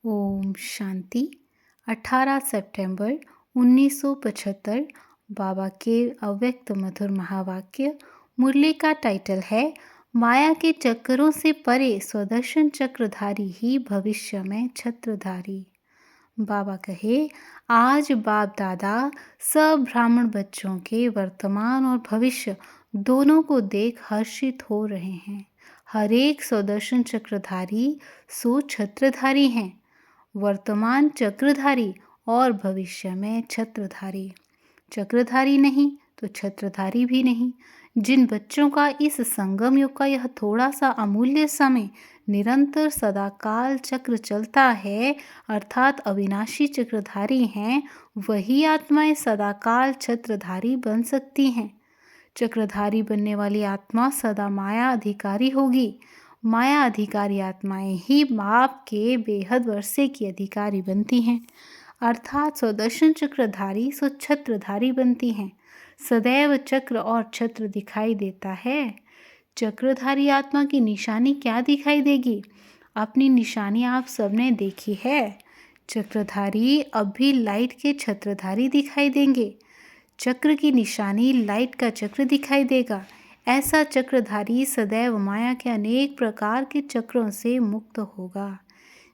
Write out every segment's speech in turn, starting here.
ओम शांति। 18 सितंबर 1975। बाबा के अव्यक्त मधुर महावाक्य। मुरली का टाइटल है माया के चक्करों से परे स्वदर्शन चक्रधारी ही भविष्य में छत्रधारी। बाबा कहे, आज बाप दादा सब ब्राह्मण बच्चों के वर्तमान और भविष्य दोनों को देख हर्षित हो रहे हैं। हर एक स्वदर्शन चक्रधारी सो छत्रधारी हैं, वर्तमान चक्रधारी और भविष्य में छत्रधारी। चक्रधारी नहीं तो छत्रधारी भी नहीं। जिन बच्चों का इस संगम युग का यह थोड़ा सा अमूल्य समय निरंतर सदाकाल चक्र चलता है, अर्थात अविनाशी चक्रधारी हैं, वही आत्माएं सदाकाल छत्रधारी बन सकती हैं। चक्रधारी बनने वाली आत्मा सदा माया अधिकारी होगी। माया अधिकारी आत्माएं ही बाप के बेहद वर्षे की अधिकारी बनती हैं, अर्थात स्वदर्शन चक्रधारी सो छत्रधारी बनती हैं। सदैव चक्र और छत्र दिखाई देता है। चक्रधारी आत्मा की निशानी क्या दिखाई देगी? अपनी निशानी आप सबने देखी है। चक्रधारी अब भी लाइट के छत्रधारी दिखाई देंगे। चक्र की निशानी लाइट का चक्र दिखाई देगा। ऐसा चक्रधारी सदैव माया के अनेक प्रकार के चक्रों से मुक्त होगा।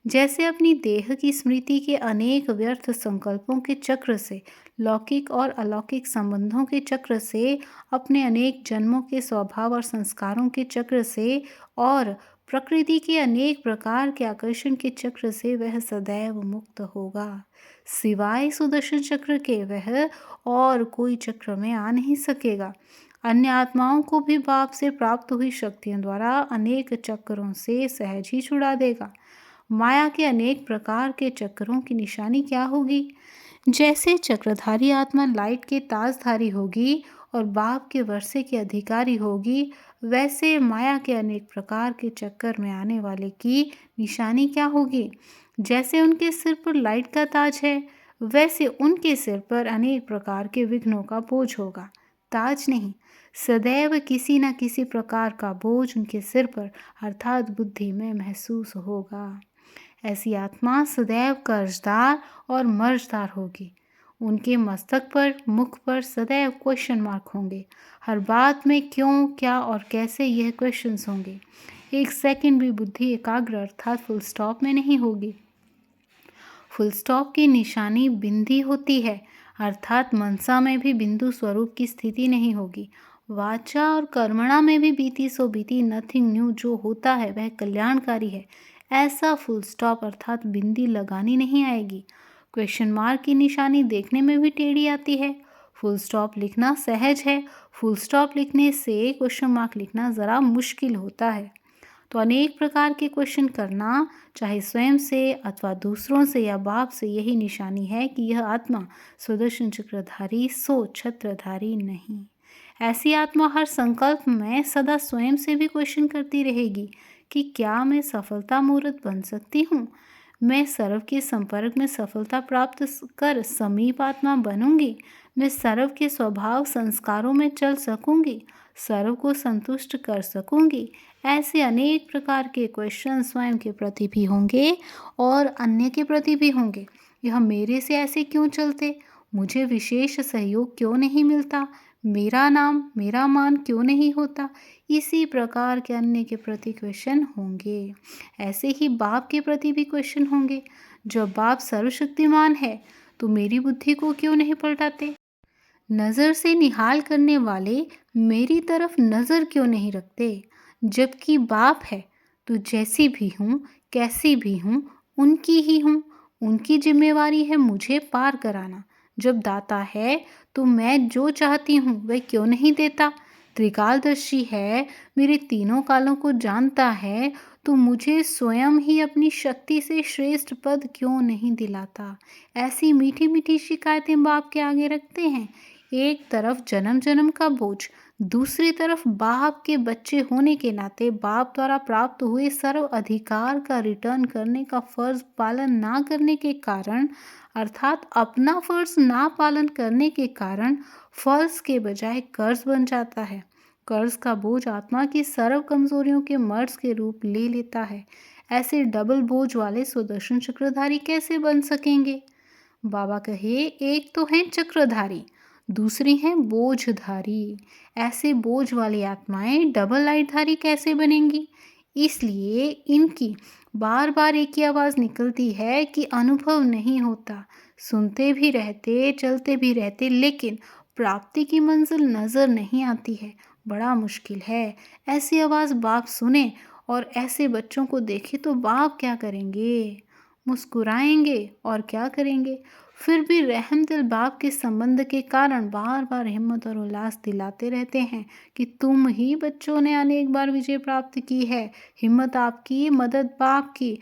जैसे अपनी देह की स्मृति के अनेक व्यर्थ संकल्पों के चक्र से, लौकिक और अलौकिक संबंधों के चक्र से, अपने अनेक जन्मों के स्वभाव और संस्कारों के चक्र से और प्रकृति के अनेक प्रकार के आकर्षण के चक्र से वह सदैव मुक्त होगा। सिवाय सुदर्शन चक्र के वह और कोई चक्र में आ नहीं सकेगा। अन्य आत्माओं को भी बाप से प्राप्त हुई शक्तियों द्वारा अनेक चक्रों से सहज ही छुड़ा देगा। माया के अनेक प्रकार के चक्रों की निशानी क्या होगी? जैसे चक्रधारी आत्मा लाइट के ताजधारी होगी और बाप के वर्षे की अधिकारी होगी, वैसे माया के अनेक प्रकार के चक्कर में आने वाले की निशानी क्या होगी? जैसे उनके सिर पर लाइट का ताज है, वैसे उनके सिर पर अनेक प्रकार के विघ्नों का बोझ होगा। ताज नहीं, सदैव किसी न किसी प्रकार का बोझ उनके सिर पर अर्थात बुद्धि में महसूस होगा। ऐसी आत्मा सदैव कर्जदार और मर्जदार होगी। उनके मस्तक पर, मुख पर सदैव क्वेश्चन मार्क होंगे। हर बात में क्यों, क्या और कैसे यह क्वेश्चंस होंगे। एक सेकंड भी बुद्धि एकाग्र अर्थात फुल स्टॉप में नहीं होगी। फुल स्टॉप की निशानी बिंदी होती है, अर्थात मनसा में भी बिंदु स्वरूप की स्थिति नहीं होगी। वाचा और कर्मणा में भी बीती सो बीती, नथिंग न्यू जो होता है वह कल्याणकारी है। ऐसा फुल स्टॉप अर्थात बिंदी लगानी नहीं आएगी। क्वेश्चन मार्क की निशानी देखने में भी टेढ़ी आती है। फुल स्टॉप लिखना सहज है, फुल स्टॉप लिखने से क्वेश्चन मार्क लिखना ज़रा मुश्किल होता है। तो अनेक प्रकार के क्वेश्चन करना, चाहे स्वयं से अथवा दूसरों से या बाप से, यही निशानी है कि यह आत्मा सुदर्शन चक्रधारी सो छत्रधारी नहीं। ऐसी आत्मा हर संकल्प में सदा स्वयं से भी क्वेश्चन करती रहेगी कि क्या मैं सफलता मूर्त बन सकती हूँ? मैं सर्व के संपर्क में सफलता प्राप्त कर समीप आत्मा बनूंगी। मैं सर्व के स्वभाव संस्कारों में चल सकूंगी, सर्व को संतुष्ट कर सकूंगी। ऐसे अनेक प्रकार के क्वेश्चन स्वयं के प्रति भी होंगे और अन्य के प्रति भी होंगे। यह मेरे से ऐसे क्यों चलते? मुझे विशेष सहयोग क्यों नहीं मिलता? मेरा नाम, मेरा मान क्यों नहीं होता? इसी प्रकार के अन्य के प्रति क्वेश्चन होंगे। ऐसे ही बाप के प्रति भी क्वेश्चन होंगे। जब बाप सर्वशक्तिमान है तो मेरी बुद्धि को क्यों नहीं पलटाते? नज़र से निहाल करने वाले मेरी तरफ नज़र क्यों नहीं रखते? जबकि बाप है तो जैसी भी हूँ, कैसी भी हूँ, उनकी ही हूँ। उनकी जिम्मेवारी है मुझे पार कराना। जब दाता है तो मैं जो चाहती हूँ वह क्यों नहीं देता? त्रिकालदर्शी है, मेरे तीनों कालों को जानता है, तो मुझे स्वयं ही अपनी शक्ति से श्रेष्ठ पद क्यों नहीं दिलाता? ऐसी मीठी मीठी शिकायतें बाप के आगे रखते हैं। एक तरफ जन्म जन्म का बोझ, दूसरी तरफ बाप के बच्चे होने के नाते बाप द्वारा प्राप्त हुए सर्व अधिकार का रिटर्न करने का फर्ज पालन ना करने के कारण, अर्थात अपना फर्ज ना पालन करने के कारण फर्ज के बजाय कर्ज बन जाता है। कर्ज का बोझ आत्मा की सर्व कमजोरियों के मर्ज के रूप ले लेता है। ऐसे डबल बोझ वाले सुदर्शन चक्रधारी कैसे बन सकेंगे? बाबा कहे, एक तो हैं चक्रधारी, दूसरी हैं बोझधारी। ऐसे बोझ वाली आत्माएं डबल लाइटधारी कैसे बनेंगी? इसलिए इनकी बार बार एक ही आवाज निकलती है कि अनुभव नहीं होता। सुनते भी रहते, चलते भी रहते, लेकिन प्राप्ति की मंजिल नजर नहीं आती है। बड़ा मुश्किल है। ऐसी आवाज बाप सुने और ऐसे बच्चों को देखे तो बाप क्या करेंगे? मुस्कुराएंगे और क्या करेंगे? फिर भी रहमदिल बाप के संबंध के कारण बार बार हिम्मत और उल्लास दिलाते रहते हैं कि तुम ही बच्चों ने अनेक बार विजय प्राप्त की है। हिम्मत आपकी, मदद बाप की।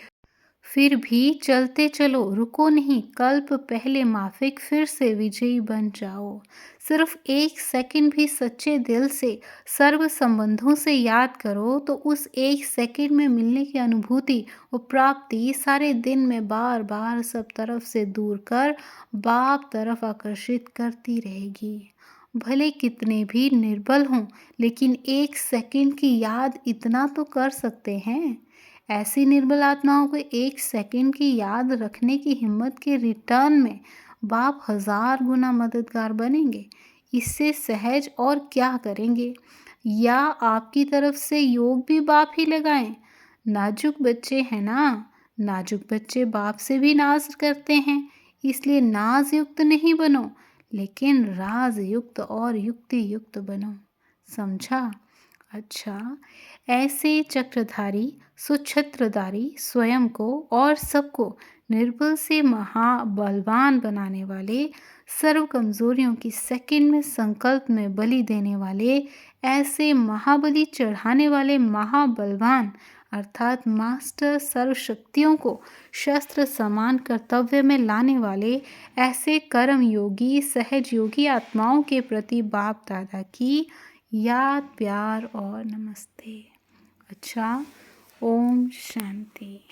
फिर भी चलते चलो, रुको नहीं। कल्प पहले माफिक, फिर से विजयी बन जाओ। सिर्फ एक सेकंड भी सच्चे दिल से सर्व संबंधों से याद करो तो उस एक सेकंड में मिलने की अनुभूति और प्राप्ति सारे दिन में बार बार सब तरफ से दूर कर बाप तरफ आकर्षित करती रहेगी। भले कितने भी निर्बल हों, लेकिन एक सेकंड की याद इतना तो कर सकते हैं। ऐसी निर्बल आत्माओं को एक सेकंड की याद रखने की हिम्मत के रिटर्न में बाप 1000 गुना मददगार बनेंगे। इससे सहज और क्या करेंगे? या आपकी तरफ से योग भी बाप ही लगाएं। नाजुक बच्चे हैं ना, नाजुक बच्चे बाप से भी नाज करते हैं। इसलिए नाज युक्त नहीं बनो, लेकिन राज युक्त और युक्ति युक्त बनो। समझा? अच्छा, ऐसे चक्रधारी सुछत्रधारी स्वयं को और सबको निर्बल से महाबलवान बनाने वाले, सर्व कमजोरियों की सेकंड में संकल्प में बलि देने वाले, ऐसे महाबली चढ़ाने वाले महाबलवान अर्थात मास्टर सर्व शक्तियों को शस्त्र समान कर्तव्य में लाने वाले, ऐसे कर्म योगी सहज योगी आत्माओं के प्रति बाप दादा की याद, प्यार और नमस्ते। अच्छा, ओम शांति।